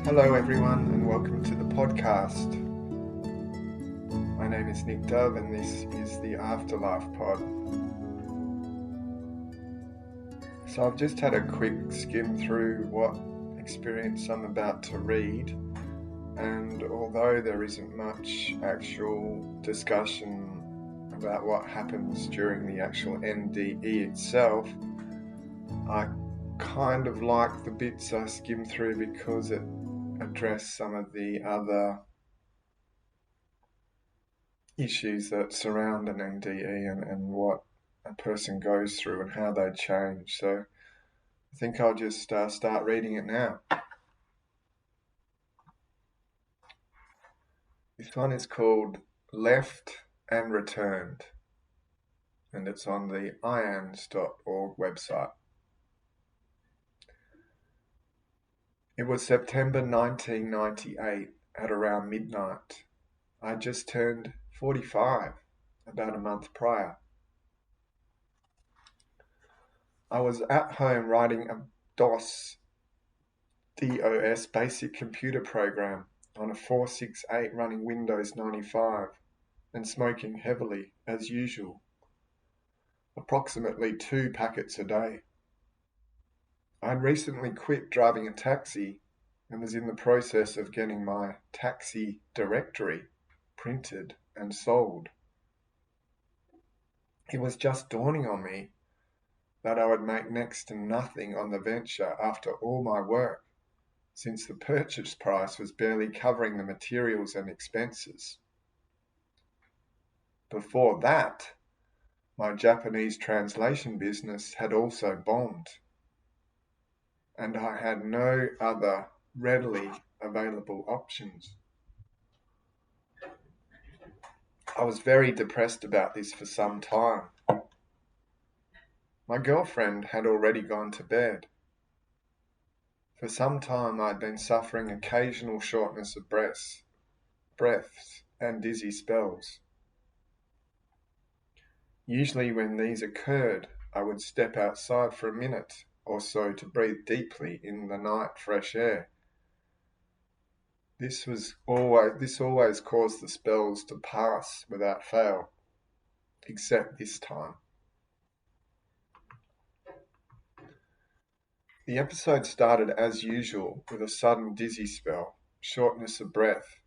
Hello, everyone, and welcome to the podcast. My name is Nick Dove, and this is the Afterlife Pod. So, I've just had a quick skim through what experience I'm about to read, and although there isn't much actual discussion about what happens during the actual NDE itself, I kind of like the bits I skim through because it address some of the other issues that surround an NDE and what a person goes through and how they change. So I think I'll just start reading it now. This one is called Left and Returned, and it's on the ians.org website. It was September 1998 at around midnight. I just turned 45 about a month prior. I was at home writing a DOS basic computer program on a 468 running Windows 95 and smoking heavily as usual, approximately 2 packets a day. I'd recently quit driving a taxi and was in the process of getting my taxi directory printed and sold. It was just dawning on me that I would make next to nothing on the venture after all my work, since the purchase price was barely covering the materials and expenses. Before that, my Japanese translation business had also bombed, and I had no other readily available options. I was very depressed about this for some time. My girlfriend had already gone to bed. For some time I'd been suffering occasional shortness of breaths and dizzy spells. Usually when these occurred, I would step outside for a minute or so to breathe deeply in the night fresh air. This always caused the spells to pass without fail, except this time. The episode started as usual with a sudden dizzy spell, shortness of breath,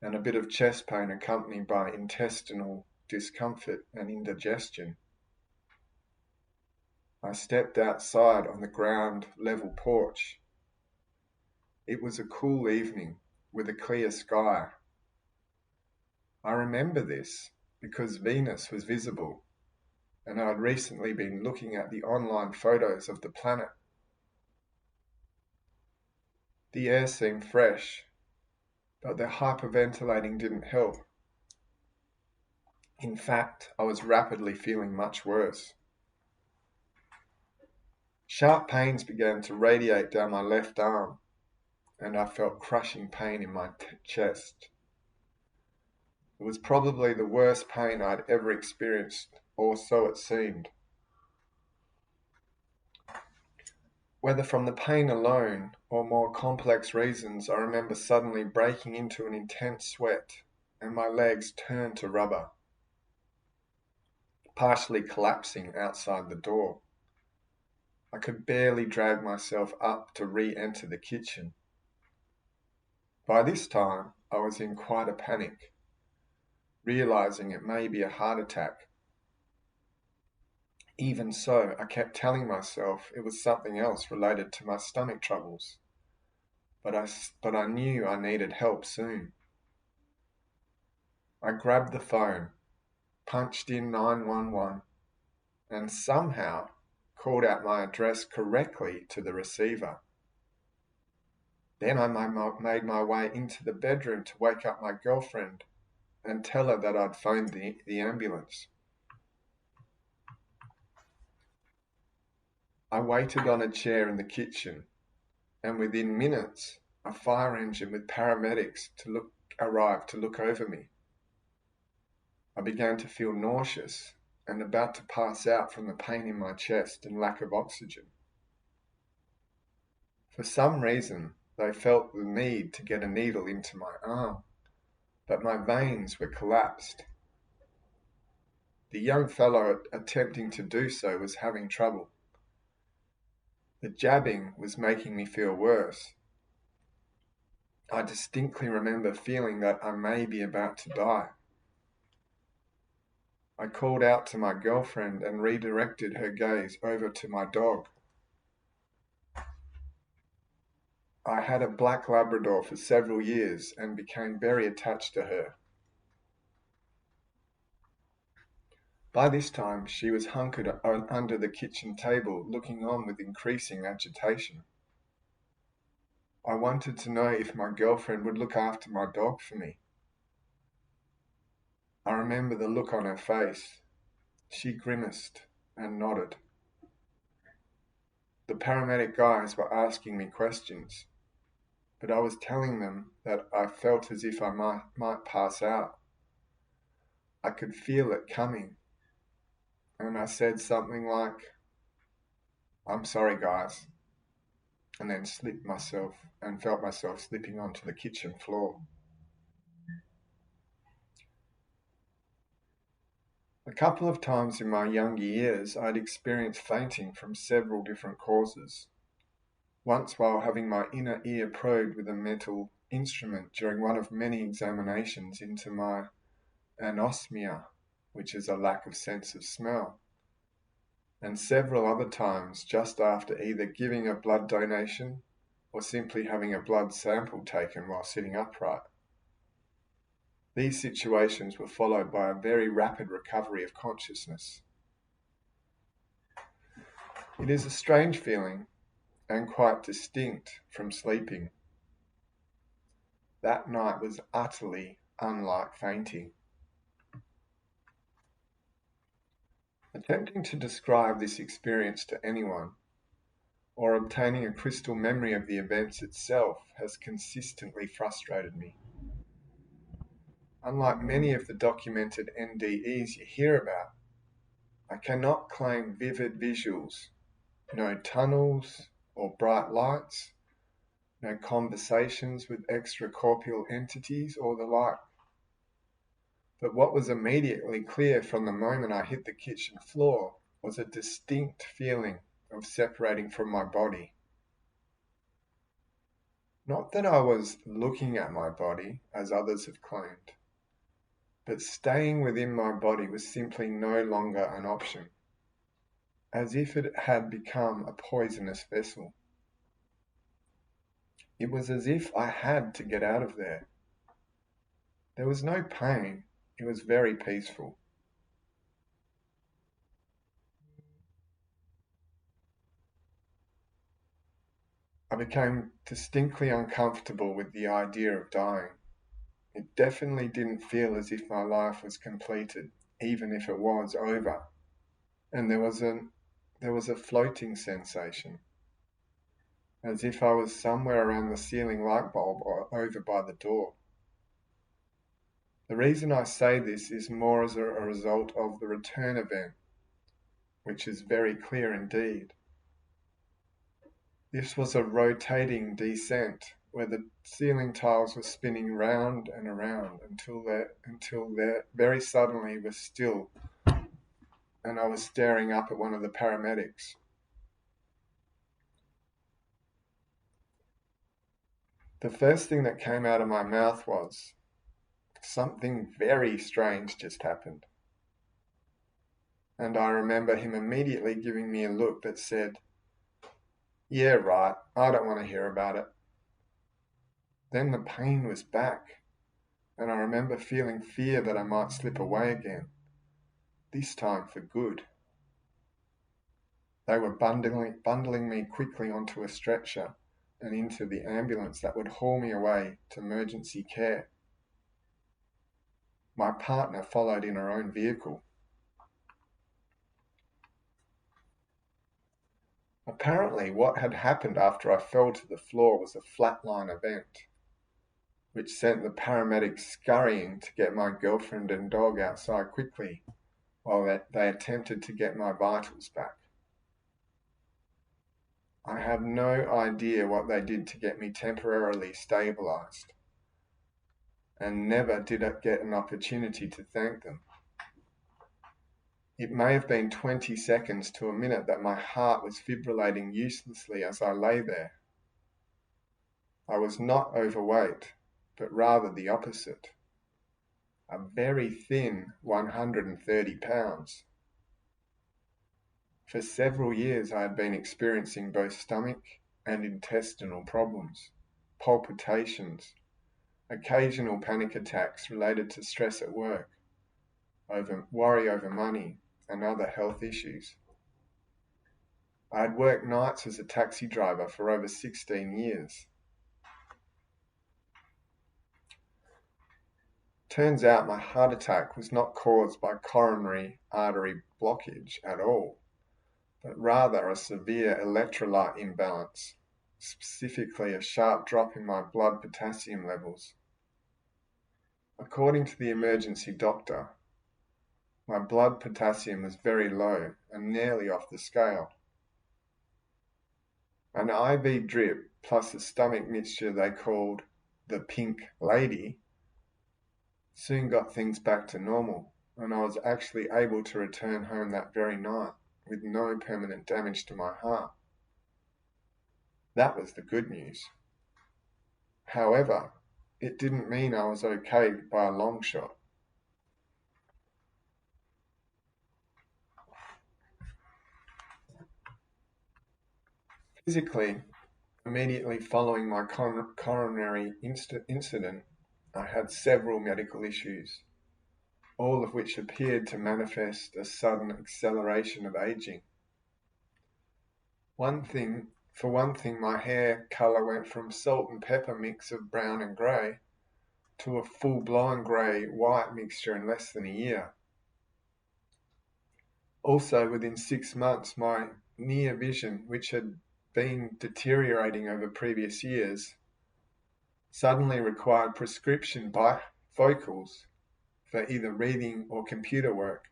and a bit of chest pain accompanied by intestinal discomfort and indigestion. I stepped outside on the ground level porch. It was a cool evening with a clear sky. I remember this because Venus was visible, and I had recently been looking at the online photos of the planet. The air seemed fresh, but the hyperventilating didn't help. In fact, I was rapidly feeling much worse. Sharp pains began to radiate down my left arm, and I felt crushing pain in my chest. It was probably the worst pain I'd ever experienced, or so it seemed. Whether from the pain alone or more complex reasons, I remember suddenly breaking into an intense sweat and my legs turned to rubber, partially collapsing outside the door. I could barely drag myself up to re-enter the kitchen. By this time, I was in quite a panic, realizing it may be a heart attack. Even so, I kept telling myself it was something else related to my stomach troubles, but I knew I needed help soon. I grabbed the phone, punched in 911, and somehow called out my address correctly to the receiver. Then I made my way into the bedroom to wake up my girlfriend and tell her that I'd phoned the ambulance. I waited on a chair in the kitchen, and within minutes, a fire engine with paramedics arrived to look over me. I began to feel nauseous and about to pass out from the pain in my chest and lack of oxygen. For some reason, They felt the need to get a needle into my arm, but my veins were collapsed. The young fellow attempting to do so was having trouble. The jabbing was making me feel worse. I distinctly remember feeling that I may be about to die. I called out to my girlfriend and redirected her gaze over to my dog. I had a black Labrador for several years and became very attached to her. By this time, she was hunkered under the kitchen table, looking on with increasing agitation. I wanted to know if my girlfriend would look after my dog for me. I remember the look on her face. She grimaced and nodded. The paramedic guys were asking me questions, but I was telling them that I felt as if I might pass out. I could feel it coming, and I said something like, "I'm sorry, guys," and then felt myself slipping onto the kitchen floor. A couple of times in my younger years, I'd experienced fainting from several different causes. Once while having my inner ear probed with a metal instrument during one of many examinations into my anosmia, which is a lack of sense of smell, and several other times just after either giving a blood donation or simply having a blood sample taken while sitting upright. These situations were followed by a very rapid recovery of consciousness. It is a strange feeling and quite distinct from sleeping. That night was utterly unlike fainting. Attempting to describe this experience to anyone, or obtaining a crystal memory of the events itself, has consistently frustrated me. Unlike many of the documented NDEs you hear about, I cannot claim vivid visuals, no tunnels or bright lights, no conversations with extracorporeal entities or the like. But what was immediately clear from the moment I hit the kitchen floor was a distinct feeling of separating from my body. Not that I was looking at my body, as others have claimed, but staying within my body was simply no longer an option, as if it had become a poisonous vessel. It was as if I had to get out of there. There was no pain, it was very peaceful. I became distinctly uncomfortable with the idea of dying. It definitely didn't feel as if my life was completed, even if it was over. And there was a floating sensation, as if I was somewhere around the ceiling light bulb or over by the door. The reason I say this is more as a result of the return event, which is very clear indeed. This was a rotating descent where the ceiling tiles were spinning round and around until they very suddenly were still, and I was staring up at one of the paramedics. The first thing that came out of my mouth was, "Something very strange just happened." And I remember him immediately giving me a look that said, "Yeah, right, I don't want to hear about it." Then the pain was back, and I remember feeling fear that I might slip away again, this time for good. They were bundling me quickly onto a stretcher and into the ambulance that would haul me away to emergency care. My partner followed in her own vehicle. Apparently, what had happened after I fell to the floor was a flatline event, which sent the paramedics scurrying to get my girlfriend and dog outside quickly while they attempted to get my vitals back. I have no idea what they did to get me temporarily stabilized, and never did I get an opportunity to thank them. It may have been 20 seconds to a minute that my heart was fibrillating uselessly as I lay there. I was not overweight, but rather the opposite. A very thin 130 pounds. For several years I had been experiencing both stomach and intestinal problems, palpitations, occasional panic attacks related to stress at work, worry over money, and other health issues. I had worked nights as a taxi driver for over 16 years. Turns out my heart attack was not caused by coronary artery blockage at all, but rather a severe electrolyte imbalance, specifically a sharp drop in my blood potassium levels. According to the emergency doctor, my blood potassium was very low and nearly off the scale. An IV drip plus a stomach mixture they called the Pink Lady soon got things back to normal, and I was actually able to return home that very night with no permanent damage to my heart. That was the good news. However, it didn't mean I was okay by a long shot. Physically, immediately following my coronary incident, I had several medical issues, all of which appeared to manifest a sudden acceleration of aging. For one thing, my hair colour went from salt and pepper mix of brown and grey to a full-blown grey-white mixture in less than a year. Also, within 6 months, my near vision, which had been deteriorating over previous years, suddenly required prescription bifocals for either reading or computer work.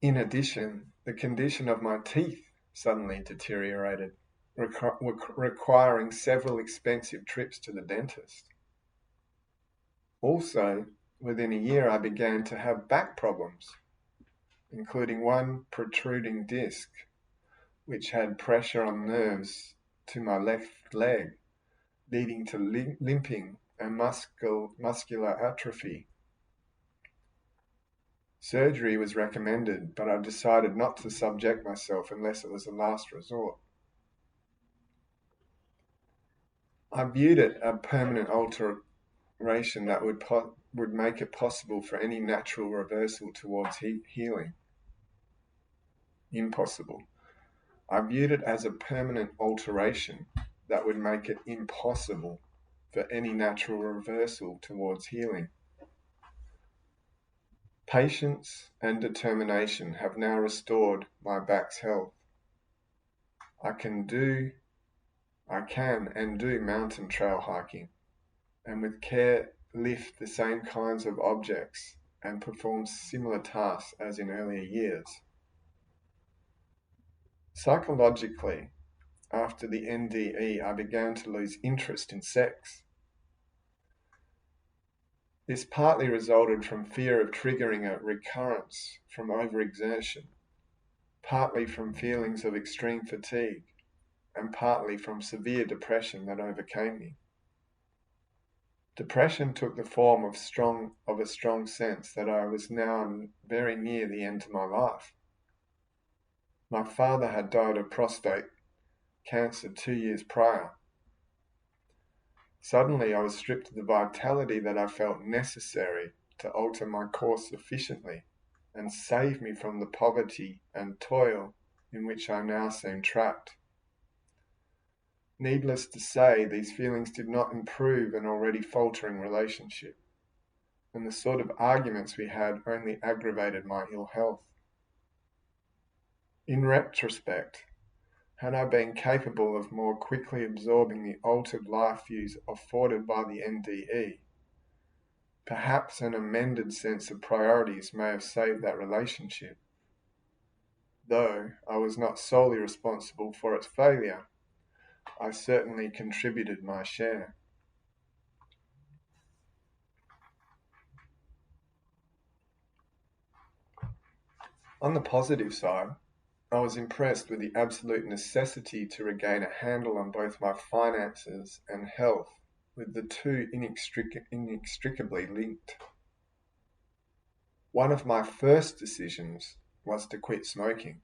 In addition, the condition of my teeth suddenly deteriorated, requiring several expensive trips to the dentist. Also, within a year I began to have back problems, including one protruding disc, which had pressure on nerves to my left leg, leading to limping and muscular atrophy. Surgery was recommended, but I decided not to subject myself unless it was a last resort. I viewed it a permanent alteration that would make it possible for any natural reversal towards healing. Impossible. I viewed it as a permanent alteration that would make it impossible for any natural reversal towards healing. Patience and determination have now restored my back's health. I can and do mountain trail hiking, and with care lift the same kinds of objects and perform similar tasks as in earlier years. Psychologically, after the NDE, I began to lose interest in sex. This partly resulted from fear of triggering a recurrence from overexertion, partly from feelings of extreme fatigue, and partly from severe depression that overcame me. Depression took the form of a strong sense that I was now very near the end of my life. My father had died of prostate cancer 2 years prior. Suddenly I was stripped of the vitality that I felt necessary to alter my course sufficiently and save me from the poverty and toil in which I now seemed trapped. Needless to say, these feelings did not improve an already faltering relationship, and the sort of arguments we had only aggravated my ill health. In retrospect, had I been capable of more quickly absorbing the altered life views afforded by the NDE, perhaps an amended sense of priorities may have saved that relationship. Though I was not solely responsible for its failure, I certainly contributed my share. On the positive side, I was impressed with the absolute necessity to regain a handle on both my finances and health, with the two inextricably linked. One of my first decisions was to quit smoking.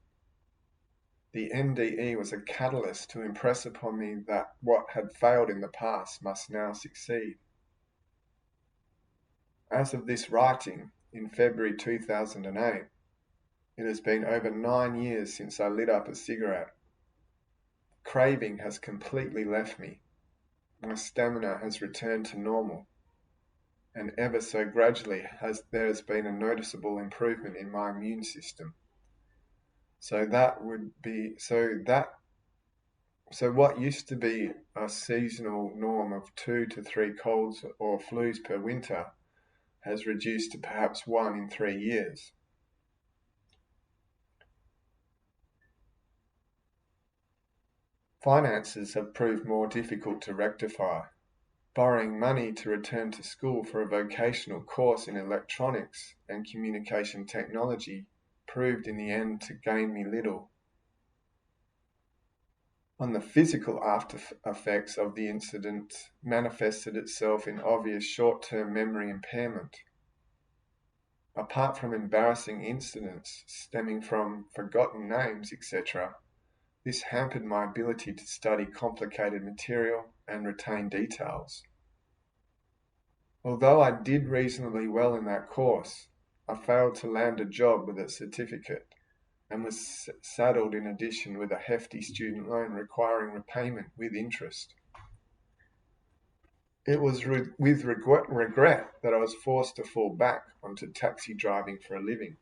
The NDE was a catalyst to impress upon me that what had failed in the past must now succeed. As of this writing, in February 2008, it has been over 9 years since I lit up a cigarette. Craving has completely left me. My stamina has returned to normal, and ever so gradually there has been a noticeable improvement in my immune system. So what used to be a seasonal norm of 2 to 3 colds or flus per winter has reduced to perhaps 1 in 3 years. Finances have proved more difficult to rectify. Borrowing money to return to school for a vocational course in electronics and communication technology proved in the end to gain me little. On the physical after effects of the incident manifested itself in obvious short-term memory impairment. Apart from embarrassing incidents stemming from forgotten names, etc., this hampered my ability to study complicated material and retain details. Although I did reasonably well in that course, I failed to land a job with a certificate and was saddled in addition with a hefty student loan requiring repayment with interest. It was with regret that I was forced to fall back onto taxi driving for a living.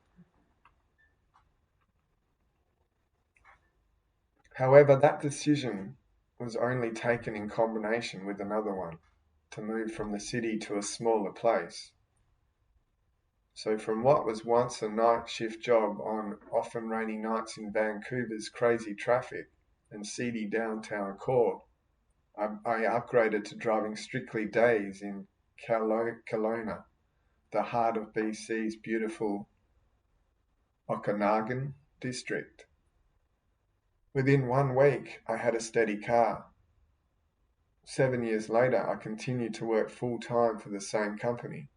However, that decision was only taken in combination with another one, to move from the city to a smaller place. So from what was once a night shift job on often rainy nights in Vancouver's crazy traffic and seedy downtown core, I upgraded to driving strictly days in Kelowna, the heart of BC's beautiful Okanagan district. Within 1 week, I had a steady car. 7 years later, I continued to work full-time for the same company.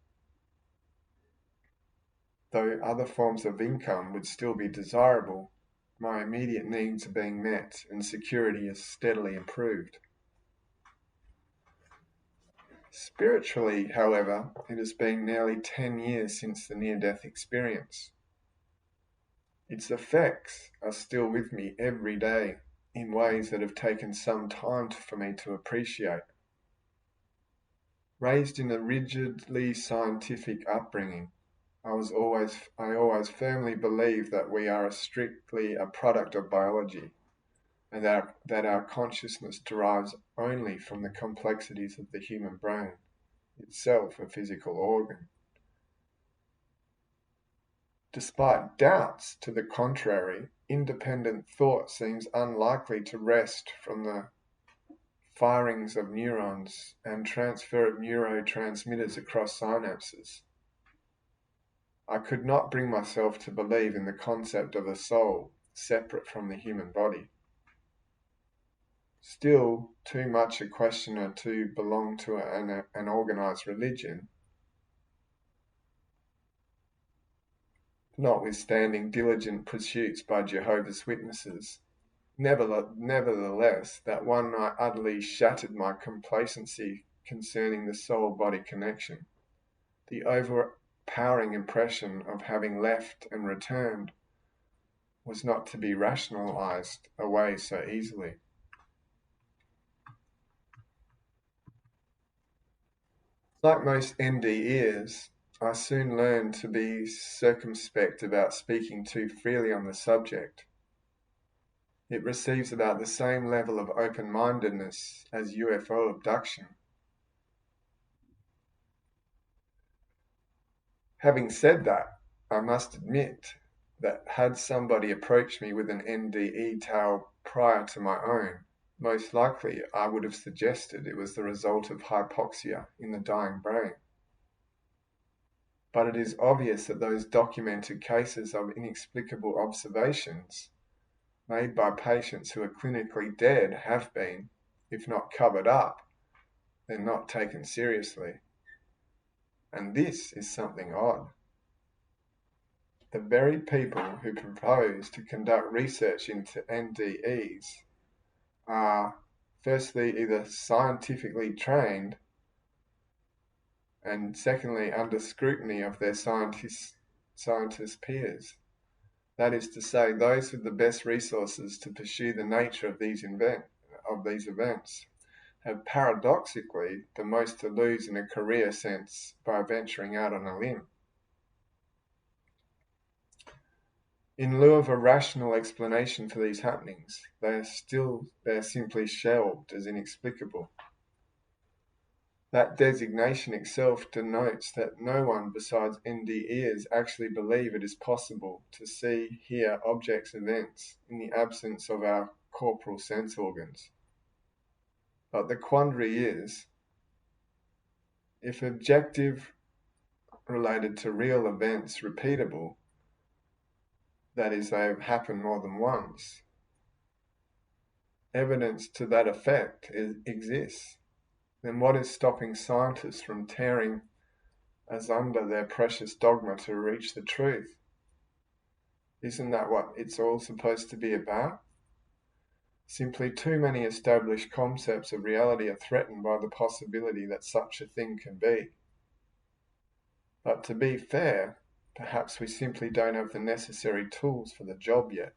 Though other forms of income would still be desirable, my immediate needs are being met and security has steadily improved. Spiritually, however, it has been nearly 10 years since the near-death experience. Its effects are still with me every day in ways that have taken some time for me to appreciate. Raised in a rigidly scientific upbringing, I always firmly believed that we are strictly a product of biology, and that our consciousness derives only from the complexities of the human brain, itself a physical organ. Despite doubts to the contrary, independent thought seems unlikely to rest from the firings of neurons and transfer of neurotransmitters across synapses. I could not bring myself to believe in the concept of a soul separate from the human body. Still, too much a questioner to belong to an organized religion, notwithstanding diligent pursuits by Jehovah's Witnesses. Nevertheless, that one night utterly shattered my complacency concerning the soul-body connection. The overpowering impression of having left and returned was not to be rationalized away so easily. Like most NDEs, I soon learned to be circumspect about speaking too freely on the subject. It receives about the same level of open-mindedness as UFO abduction. Having said that, I must admit that had somebody approached me with an NDE tale prior to my own, most likely I would have suggested it was the result of hypoxia in the dying brain. But it is obvious that those documented cases of inexplicable observations made by patients who are clinically dead have been, if not covered up, then not taken seriously. And this is something odd. The very people who propose to conduct research into NDEs are firstly either scientifically trained and secondly under scrutiny of their scientist peers. That is to say, those with the best resources to pursue the nature of these events have paradoxically the most to lose in a career sense by venturing out on a limb. In lieu of a rational explanation for these happenings, they are simply shelved as inexplicable. That designation itself denotes that no one besides NDEers actually believe it is possible to see, hear objects, events in the absence of our corporal sense organs. But the quandary is, if objective related to real events repeatable, that is, they have happened more than once, evidence to that effect exists, then what is stopping scientists from tearing asunder their precious dogma to reach the truth? Isn't that what it's all supposed to be about? Simply too many established concepts of reality are threatened by the possibility that such a thing can be. But to be fair, perhaps we simply don't have the necessary tools for the job yet.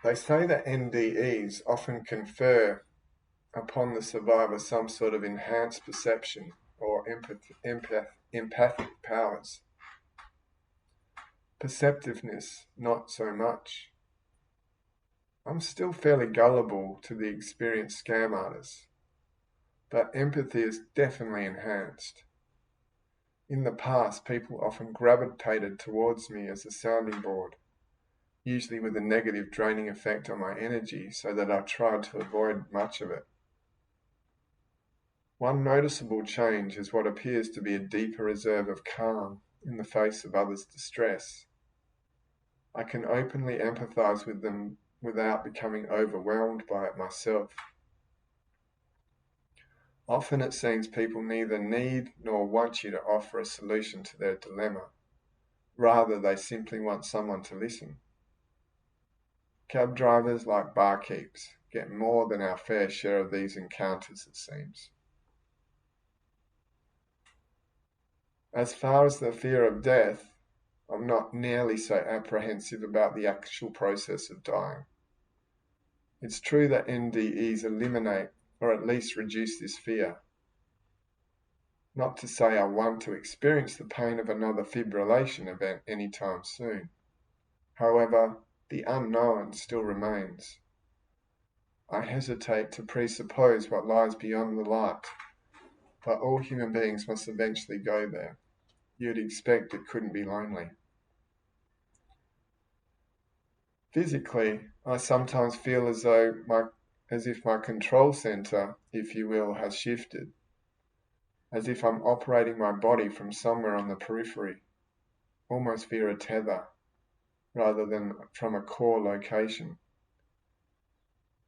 They say that NDEs often confer upon the survivor some sort of enhanced perception or empathic powers. Perceptiveness, not so much. I'm still fairly gullible to the experienced scam artists, but empathy is definitely enhanced. In the past, people often gravitated towards me as a sounding board, usually with a negative draining effect on my energy, so that I tried to avoid much of it. One noticeable change is what appears to be a deeper reserve of calm in the face of others' distress. I can openly empathize with them without becoming overwhelmed by it myself. Often it seems people neither need nor want you to offer a solution to their dilemma. Rather, they simply want someone to listen. Cab drivers, like barkeeps, get more than our fair share of these encounters, it seems. As far as the fear of death, I'm not nearly so apprehensive about the actual process of dying. It's true that NDEs eliminate or at least reduce this fear. Not to say I want to experience the pain of another fibrillation event anytime soon. However, the unknown still remains. I hesitate to presuppose what lies beyond the light, but all human beings must eventually go there. You'd expect it couldn't be lonely. Physically, I sometimes feel as if my control center, if you will, has shifted, as if I'm operating my body from somewhere on the periphery, almost via a tether, rather than from a core location.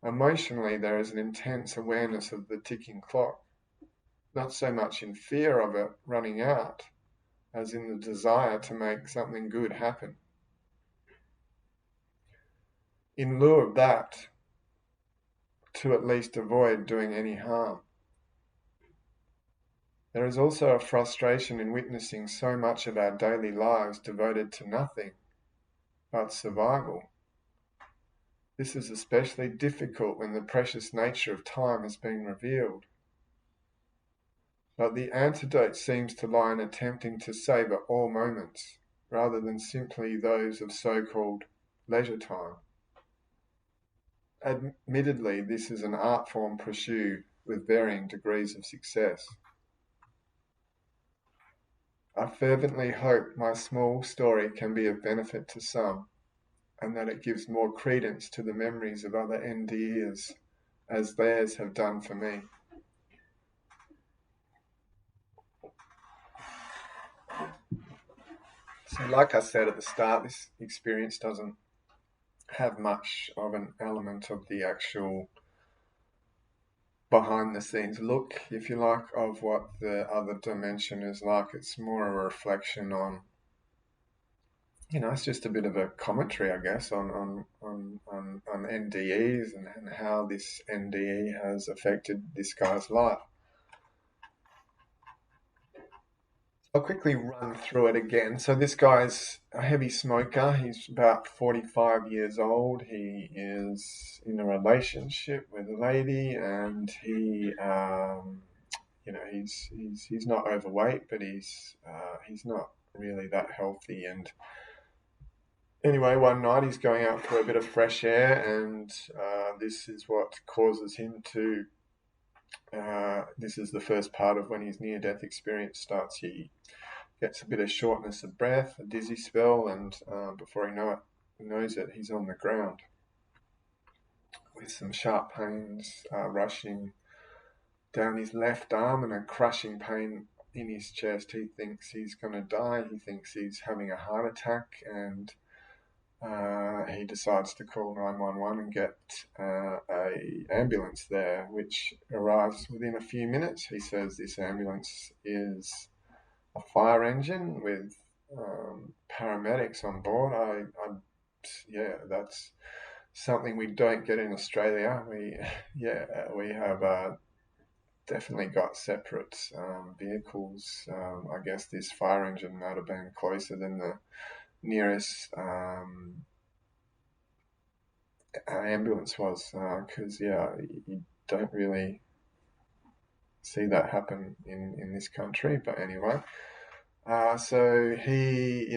Emotionally, there is an intense awareness of the ticking clock, not so much in fear of it running out, as in the desire to make something good happen. In lieu of that, to at least avoid doing any harm. There is also a frustration in witnessing so much of our daily lives devoted to nothing but survival. This is especially difficult when the precious nature of time has been revealed. But the antidote seems to lie in attempting to savour all moments, rather than simply those of so-called leisure time. Admittedly, this is an art form pursued with varying degrees of success. I fervently hope my small story can be of benefit to some, and that it gives more credence to the memories of other NDEs as theirs have done for me. So, like I said at the start, this experience doesn't have much of an element of the actual behind the scenes look, if you like, of what the other dimension is like. It's more a reflection on, it's just a bit of a commentary, I guess, on NDEs and how this NDE has affected this guy's life. I'll quickly run through it again. So this guy's a heavy smoker. He's about 45 years old. He is in a relationship with a lady, and he's not overweight, but he's not really that healthy. And anyway, one night he's going out for a bit of fresh air, and this is what causes him to. This is the first part of when his near-death experience starts. He gets a bit of shortness of breath, a dizzy spell, and before he knows it, he's on the ground with some sharp pains rushing down his left arm and a crushing pain in his chest. He thinks he's going to die. He thinks he's having a heart attack, and he decides to call 911 and get a ambulance there, which arrives within a few minutes. He says this ambulance is a fire engine with paramedics on board. That's something we don't get in Australia. We have definitely got separate vehicles. I guess this fire engine might have been closer than the nearest ambulance was, because you don't really see that happen in this country. But anyway, so he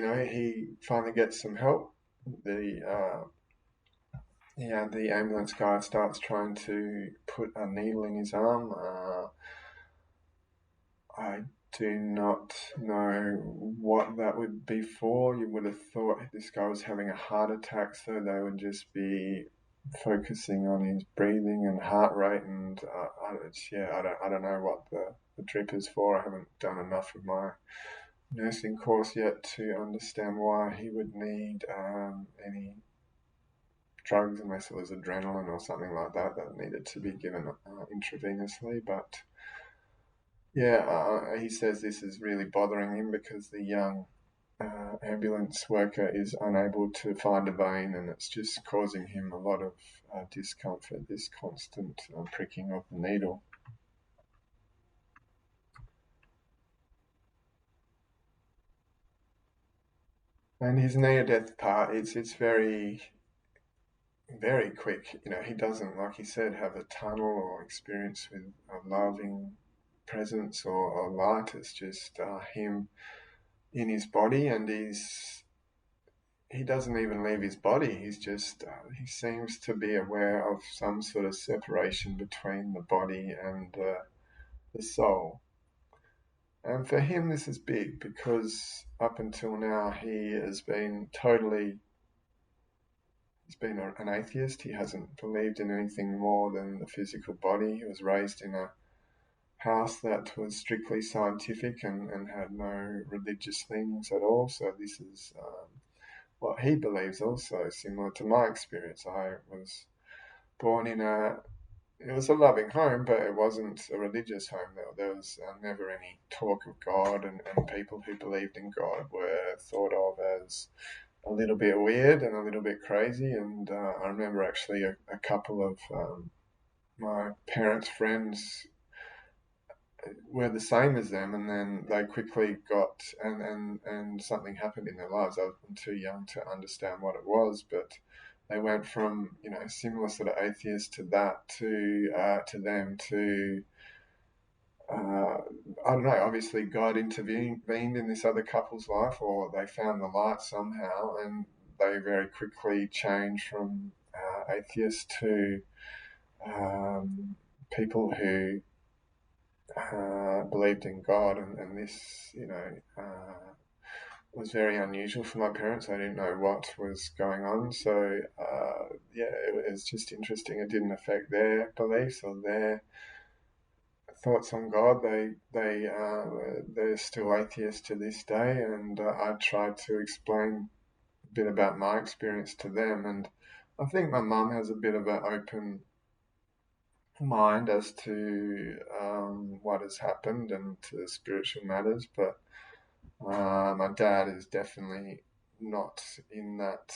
finally gets some help. The ambulance guy starts trying to put a needle in his arm. I do not know what that would be for. You would have thought this guy was having a heart attack, so they would just be focusing on his breathing and heart rate. And I don't know what the drip is for. I haven't done enough of my nursing course yet to understand why he would need any drugs, unless it was adrenaline or something like that needed to be given intravenously. But he says this is really bothering him because the young ambulance worker is unable to find a vein, and it's just causing him a lot of discomfort, this constant pricking of the needle. And his near-death part, it's very, very quick. He doesn't, like he said, have a tunnel or experience with a loving presence or light. It's just him in his body, and he doesn't even leave his body. He's just he seems to be aware of some sort of separation between the body and the soul. And for him, this is big because up until now he's been an atheist. He hasn't believed in anything more than the physical body. He was raised in a house that was strictly scientific and had no religious leanings at all. So this is what he believes also, similar to my experience. I was born it was a loving home, but it wasn't a religious home. There was never any talk of God, and people who believed in God were thought of as a little bit weird and a little bit crazy. And I remember actually a couple of my parents' friends were the same as them, and then they quickly got and something happened in their lives. I was too young to understand what it was, but they went from similar sort of atheists to that to them to I don't know. Obviously, God intervened in this other couple's life, or they found the light somehow, and they very quickly changed from atheists to people who believed in God, and this, was very unusual for my parents. I didn't know what was going on, so yeah, it was just interesting. It didn't affect their beliefs or their thoughts on God. They're still atheists to this day, and I tried to explain a bit about my experience to them. And I think my mum has a bit of an open mind as to what has happened and to spiritual matters, but my dad is definitely not in that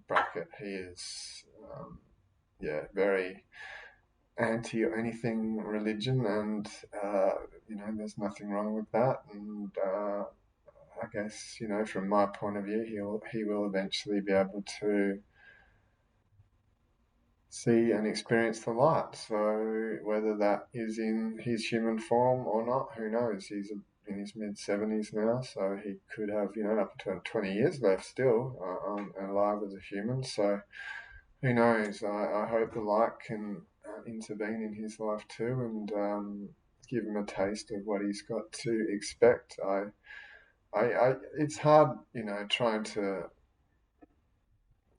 bracket. He is, very anti anything religion, and there's nothing wrong with that. And I guess from my point of view, he will eventually be able to see and experience the light. So whether that is in his human form or not, who knows? He's in his mid-70s now, so he could have up to 20 years left still alive as a human. So who knows? I hope the light can intervene in his life too, and give him a taste of what he's got to expect. It's hard, trying to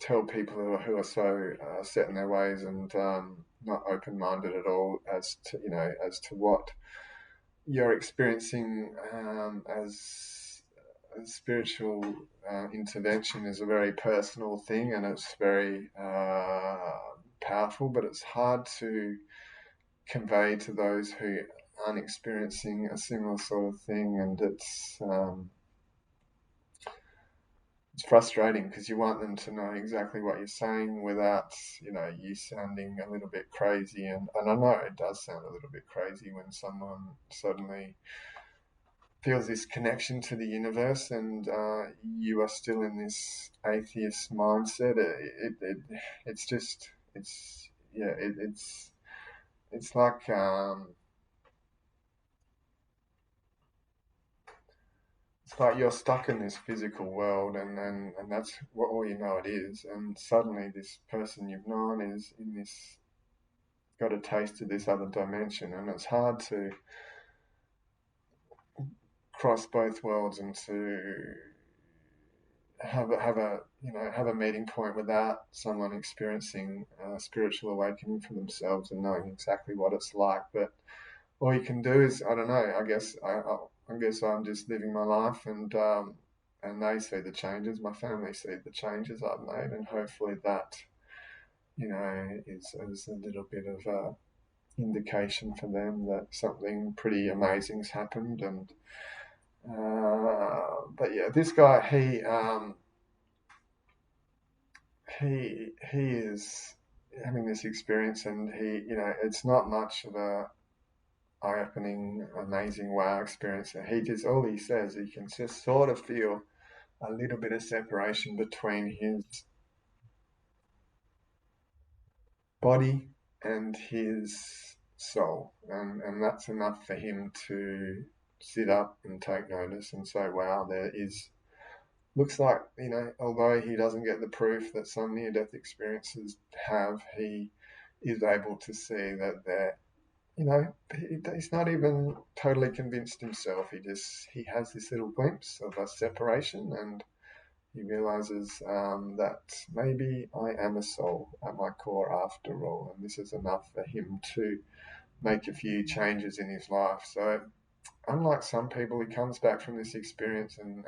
tell people who are so set in their ways and not open-minded at all as to what you're experiencing as a spiritual intervention is a very personal thing, and it's very powerful, but it's hard to convey to those who aren't experiencing a similar sort of thing, and it's frustrating because you want them to know exactly what you're saying without, you sounding a little bit crazy. And I know it does sound a little bit crazy when someone suddenly feels this connection to the universe and you are still in this atheist mindset. It's just, it's like, it's like you're stuck in this physical world, and that's what all it is. And suddenly, this person you've known is in this, got a taste of this other dimension, and it's hard to cross both worlds and to have a meeting point without someone experiencing a spiritual awakening for themselves and knowing exactly what it's like. But all you can do is, I don't know. I guess I'm just living my life, and they see the changes. My family see the changes I've made, and hopefully that is a little bit of a indication for them that something pretty amazing's happened. And but yeah, this guy, he is having this experience, and it's not much of a eye-opening, amazing wow experience. And all he says, he can just sort of feel a little bit of separation between his body and his soul, and that's enough for him to sit up and take notice and say, "Wow, there is." Looks like although he doesn't get the proof that some near-death experiences have, he is able to see that there he's not even totally convinced himself. He has this little glimpse of a separation, and he realizes that maybe I am a soul at my core after all, and this is enough for him to make a few changes in his life. So, unlike some people, he comes back from this experience, and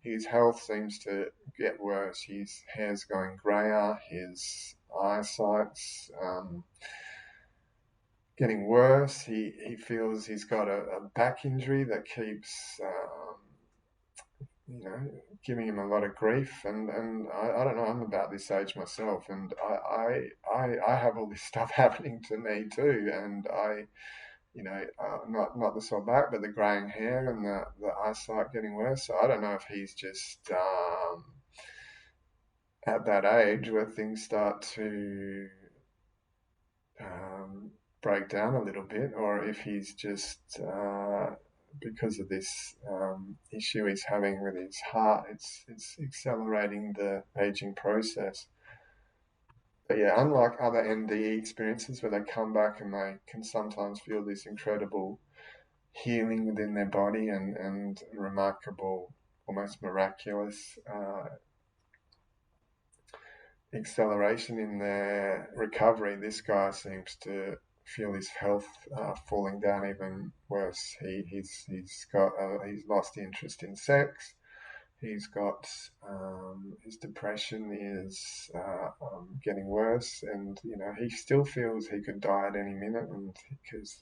his health seems to get worse. His hair's going grayer, his eyesight's getting worse. He feels he's got a back injury that keeps, giving him a lot of grief. And I don't know, I'm about this age myself, and I have all this stuff happening to me too. And not the sore back, but the greying hair and the eyesight getting worse. So I don't know if he's just at that age where things start to break down a little bit, or if he's just because of this issue he's having with his heart, it's accelerating the aging process. But yeah, unlike other NDE experiences where they come back and they can sometimes feel this incredible healing within their body and remarkable, almost miraculous acceleration in their recovery, this guy seems to feel his health falling down even worse. He's lost interest in sex. He's got his depression is getting worse, and he still feels he could die at any minute, and because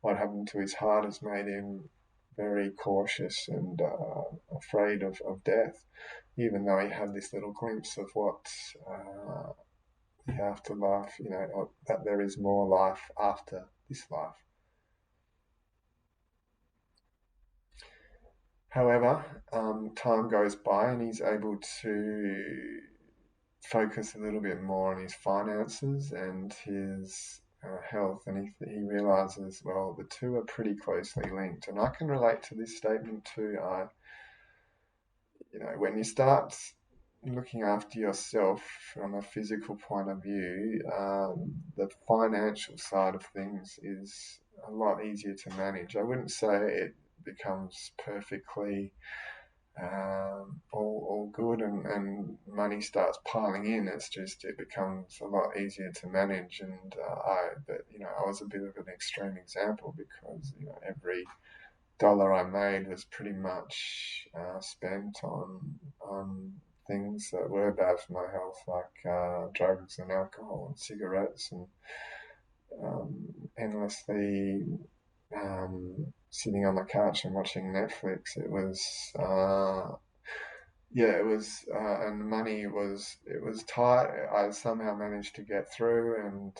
what happened to his heart has made him very cautious and afraid of death, even though he had this little glimpse of what the afterlife, that there is more life after this life. However, time goes by and he's able to focus a little bit more on his finances and his health, and he realizes, well, the two are pretty closely linked. And I can relate to this statement too. When you start looking after yourself from a physical point of view, the financial side of things is a lot easier to manage. I wouldn't say it becomes perfectly all good and money starts piling in. It's just it becomes a lot easier to manage. And I was a bit of an extreme example because every dollar I made was pretty much spent on things that were bad for my health, like drugs and alcohol and cigarettes, and endlessly sitting on the couch and watching Netflix. It was and the money was tight. I somehow managed to get through and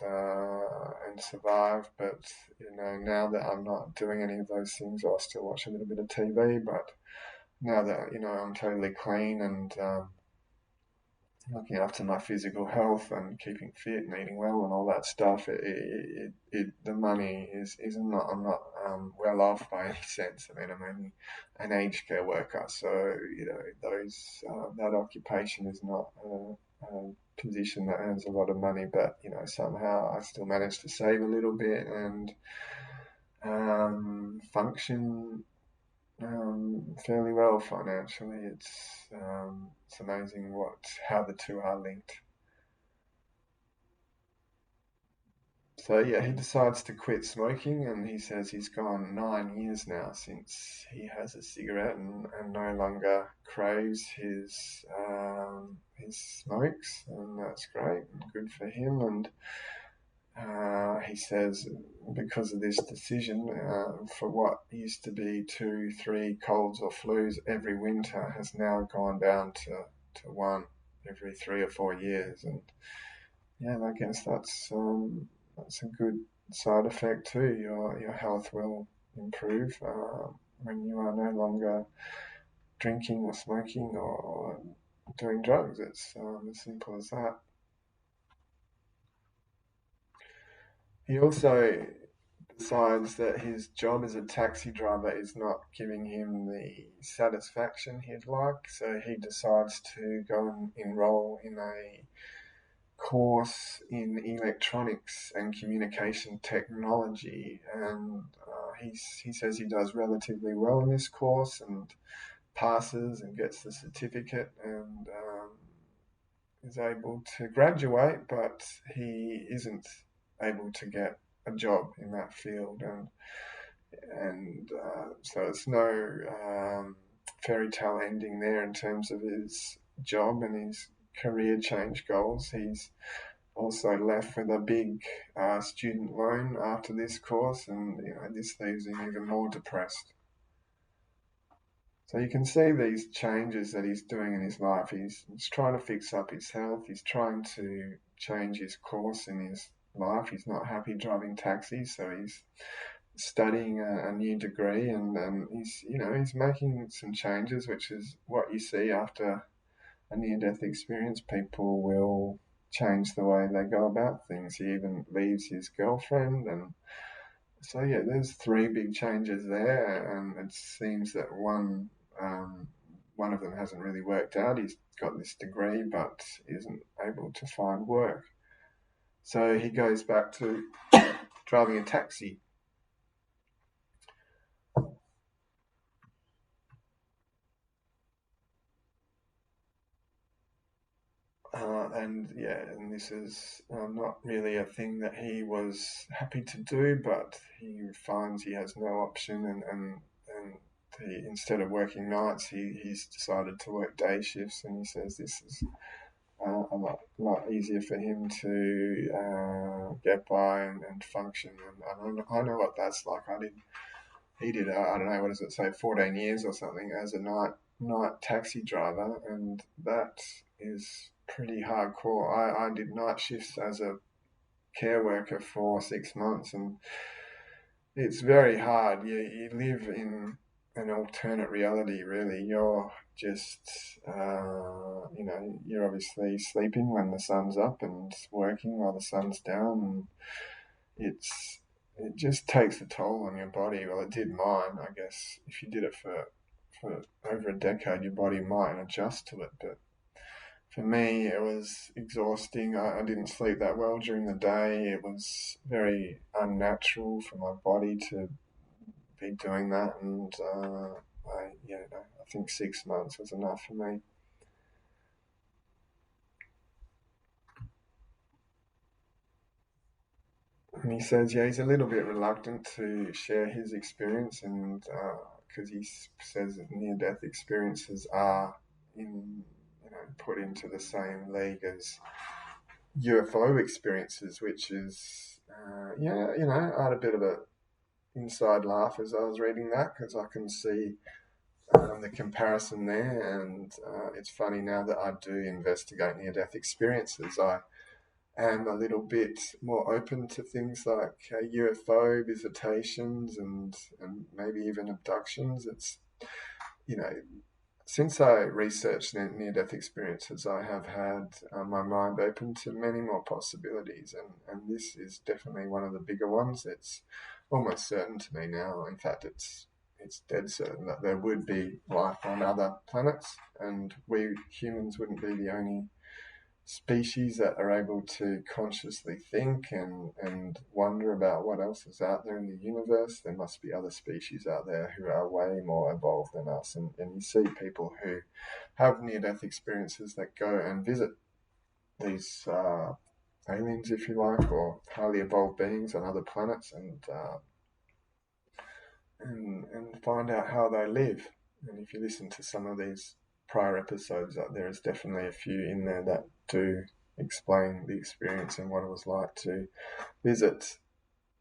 survive. But now that I'm not doing any of those things, I still watch a little bit of TV. But now that I'm totally clean and looking after my physical health and keeping fit and eating well and all that stuff, the money isn't not I'm not well off by any sense. I mean, I'm only an aged care worker, so that occupation is not a position that earns a lot of money, but somehow I still manage to save a little bit and function fairly well financially. It's amazing how the two are linked. So yeah, he decides to quit smoking, and he says he's gone 9 years now since he has a cigarette and no longer craves his smokes, and that's great and good for him. And he says because of this decision, for what used to be 2, 3 colds or flus every winter has now gone down to one every 3 or 4 years. And yeah, I guess that's a good side effect too. Your health will improve when you are no longer drinking or smoking or doing drugs. It's as simple as that. He also decides that his job as a taxi driver is not giving him the satisfaction he'd like, so he decides to go and enroll in a course in electronics and communication technology. And he says he does relatively well in this course and passes and gets the certificate and is able to graduate, but he isn't able to get a job in that field, and so it's no fairy tale ending there in terms of his job and his career change goals. He's also left with a big student loan after this course, and this leaves him even more depressed. So you can see these changes that he's doing in his life. He's trying to fix up his health. He's trying to change his course in his life. He's not happy driving taxis, so he's studying a new degree, and he's making some changes, which is what you see after a near-death experience. People will change the way they go about things. He even leaves his girlfriend, and so yeah, there's 3 big changes there, and it seems that one of them hasn't really worked out. He's got this degree, but isn't able to find work. So he goes back to driving a taxi. And this is not really a thing that he was happy to do, but he finds he has no option, and instead of working nights, he's decided to work day shifts, and he says this is a lot easier for him to get by and function. And I know what that's like. He did, I don't know, what does it say, 14 years or something as a night taxi driver, and that is pretty hardcore. I did night shifts as a care worker for 6 months, and it's very hard. You live in an alternate reality, really. You're just, you're obviously sleeping when the sun's up and working while the sun's down, and it just takes a toll on your body. Well, it did mine, I guess. If you did it for over a decade, your body might adjust to it. But for me, it was exhausting. I didn't sleep that well during the day. It was very unnatural for my body to be doing that. And I think 6 months was enough for me. And he says, yeah, he's a little bit reluctant to share his experience, and because he says that near-death experiences are put into the same league as UFO experiences, which is, I had a bit of a inside laugh as I was reading that, because I can see the comparison there, and it's funny now that I do investigate near-death experiences. I am a little bit more open to things like UFO visitations and maybe even abductions. It's, since I researched near-death experiences, I have had my mind open to many more possibilities, and this is definitely one of the bigger ones. It's almost certain to me now. In fact, it's dead certain that there would be life on other planets, and we humans wouldn't be the only species that are able to consciously think and wonder about what else is out there in the universe. There must be other species out there who are way more evolved than us. And you see people who have near-death experiences that go and visit these aliens, if you like, or highly evolved beings on other planets, and find out how they live. And if you listen to some of these prior episodes, there is definitely a few in there that do explain the experience and what it was like to visit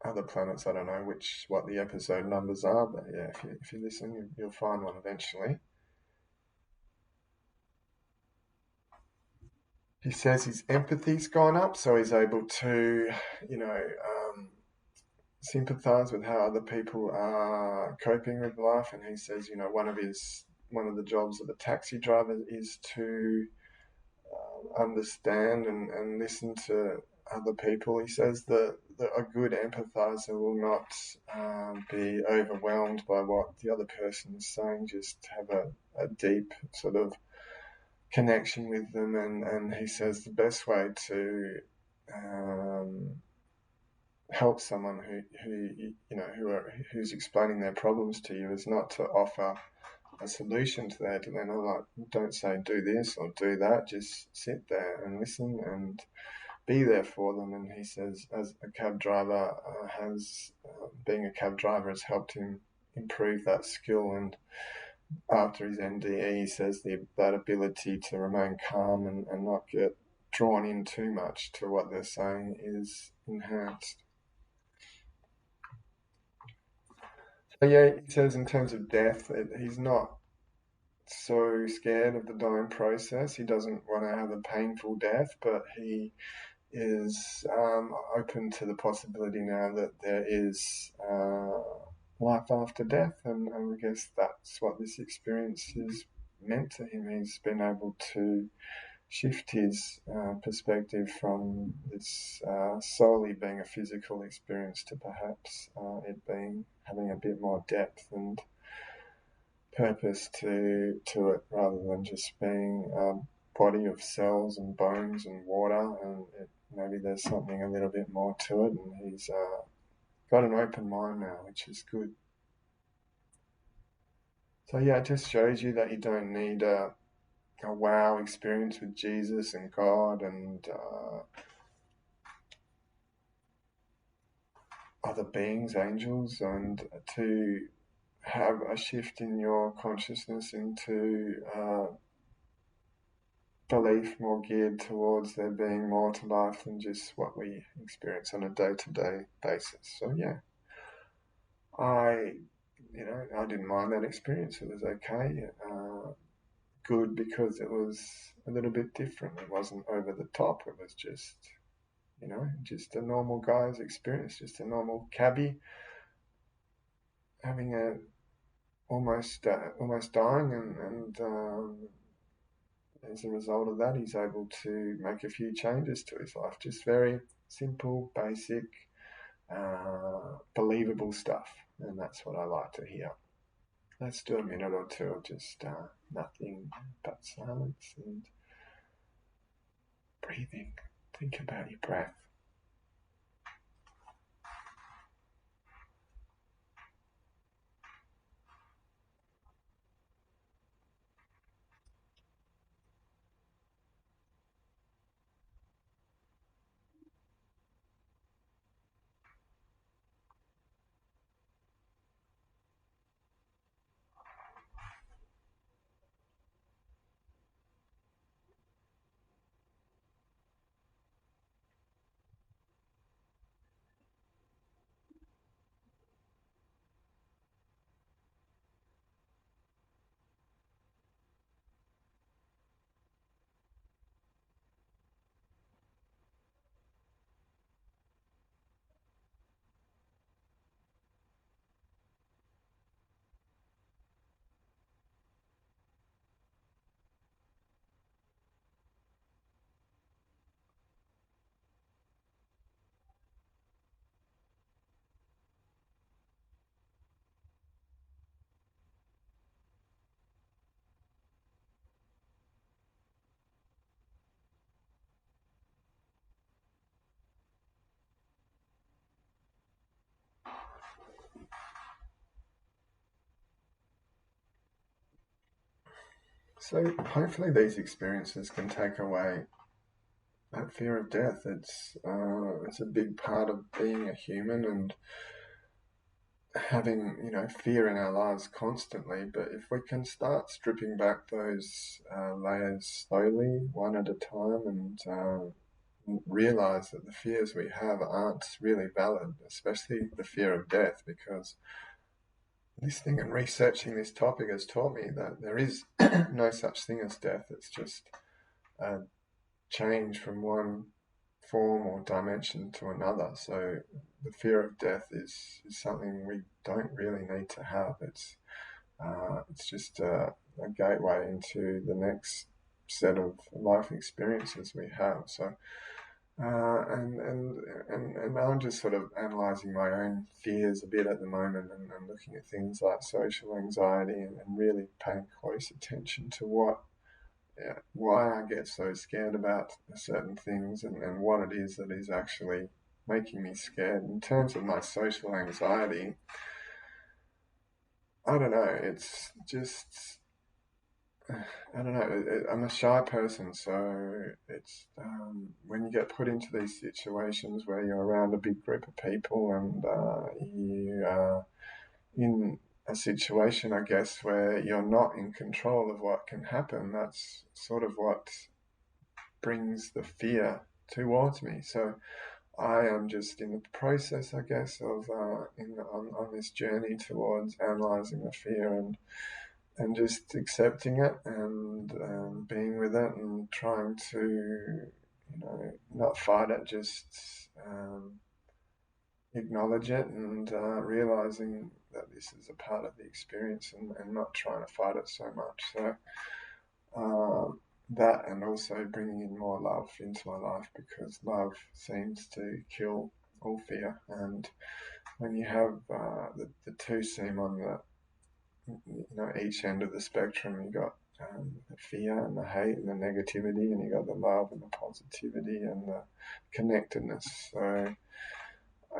other planets. I don't know what the episode numbers are, but yeah, if you listen, you'll find one eventually. He says his empathy's gone up, so he's able to, sympathize with how other people are coping with life. And he says, one of the jobs of the taxi driver is to understand and listen to other people. He says that a good empathizer will not be overwhelmed by what the other person is saying, just have a deep sort of connection with them. And he says the best way to help someone who's explaining their problems to you is not to offer a solution to that. And then don't say do this or do that. Just sit there and listen and be there for them. And he says, as a cab driver, being a cab driver has helped him improve that skill. And after his NDE, he says that ability to remain calm and not get drawn in too much to what they're saying is enhanced. So yeah, he says in terms of death, he's not so scared of the dying process. He doesn't want to have a painful death, but he is open to the possibility now that there is life after death, and I guess that's what this experience has meant to him. He's been able to shift his perspective from this solely being a physical experience to perhaps it having a bit more depth and purpose to it, rather than just being a body of cells and bones and water, and maybe there's something a little bit more to it, and he's got an open mind now, which is good. So yeah, it just shows you that you don't need a wow experience with Jesus and God and other beings, angels, and to have a shift in your consciousness into belief more geared towards there being more to life than just what we experience on a day-to-day basis. So yeah, I I didn't mind that experience. It was okay, good because it was a little bit different. It wasn't over the top. It was just just a normal guy's experience, just a normal cabbie having a almost dying, and as a result of that, he's able to make a few changes to his life. Just very simple, basic, believable stuff, and that's what I like to hear. Let's do a minute or two of just nothing but silence and breathing. Think about your breath. So hopefully these experiences can take away that fear of death. It's a big part of being a human and having fear in our lives constantly. But if we can start stripping back those layers slowly, one at a time, and realize that the fears we have aren't really valid, especially the fear of death, because listening and researching this topic has taught me that there is no such thing as death. It's just a change from one form or dimension to another. So the fear of death is something we don't really need to have. It's just a gateway into the next set of life experiences we have. So and I'm just sort of analysing my own fears a bit at the moment, and looking at things like social anxiety, and really paying close attention to why I get so scared about certain things, and what it is that is actually making me scared. In terms of my social anxiety, I don't know, it's just, I don't know, I'm a shy person, so it's when you get put into these situations where you're around a big group of people, and you are in a situation, I guess, where you're not in control of what can happen, that's sort of what brings the fear towards me. So I am just in the process, I guess, of on this journey towards analysing the fear, and just accepting it, and being with it, and trying to not fight it, just acknowledge it, and realising that this is a part of the experience, and not trying to fight it so much. So that, and also bringing in more love into my life, because love seems to kill all fear. And when you have the two seem on the each end of the spectrum, you got the fear and the hate and the negativity, and you got the love and the positivity and the connectedness. So,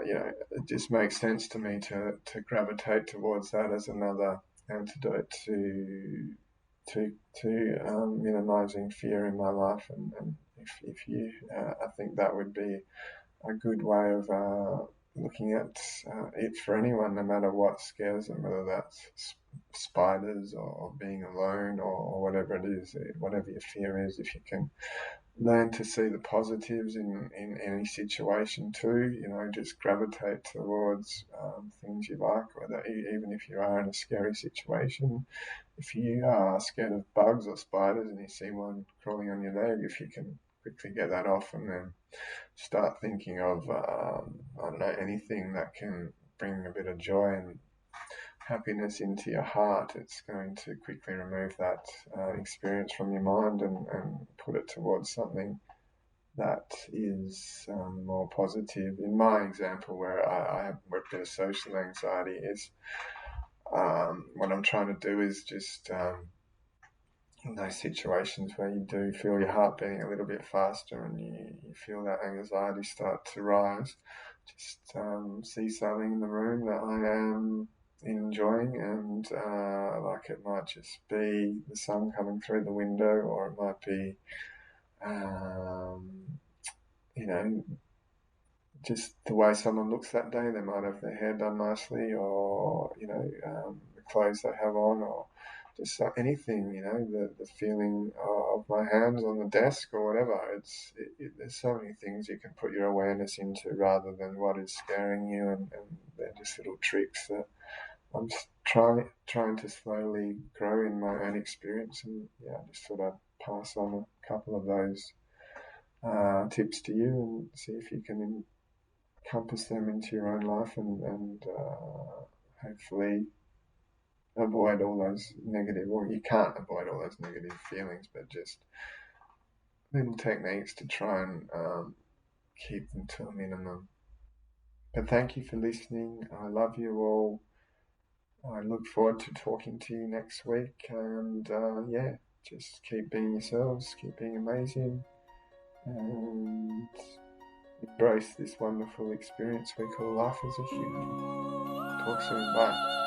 it just makes sense to me to gravitate towards that as another antidote to minimizing fear in my life. And if you, I think that would be a good way of looking at it for anyone, no matter what scares them, whether that's spiders or being alone or whatever it is, whatever your fear is. If you can learn to see the positives in any situation too, just gravitate towards things you like, whether even if you are in a scary situation. If you are scared of bugs or spiders and you see one crawling on your leg, if you can quickly get that off and then start thinking of, anything that can bring a bit of joy and happiness into your heart, it's going to quickly remove that experience from your mind and put it towards something that is more positive. In my example, where I have a bit of social anxiety, is what I'm trying to do is just in those situations where you do feel your heart beating a little bit faster and you feel that anxiety start to rise, just see something in the room that I am enjoying, and like it might just be the sun coming through the window, or it might be just the way someone looks that day. They might have their hair done nicely, or the clothes they have on, or just anything, the feeling of my hands on the desk or whatever. There's so many things you can put your awareness into rather than what is scaring you, and they're just little tricks that I'm trying to slowly grow in my own experience. And I just thought I'd pass on a couple of those tips to you and see if you can encompass them into your own life and hopefully avoid all those negative, or you can't avoid all those negative feelings, but just little techniques to try and keep them to a minimum. But thank you for listening. I love you all. I look forward to talking to you next week, and just keep being yourselves, keep being amazing, and embrace this wonderful experience we call life as a human. Talk soon. Bye.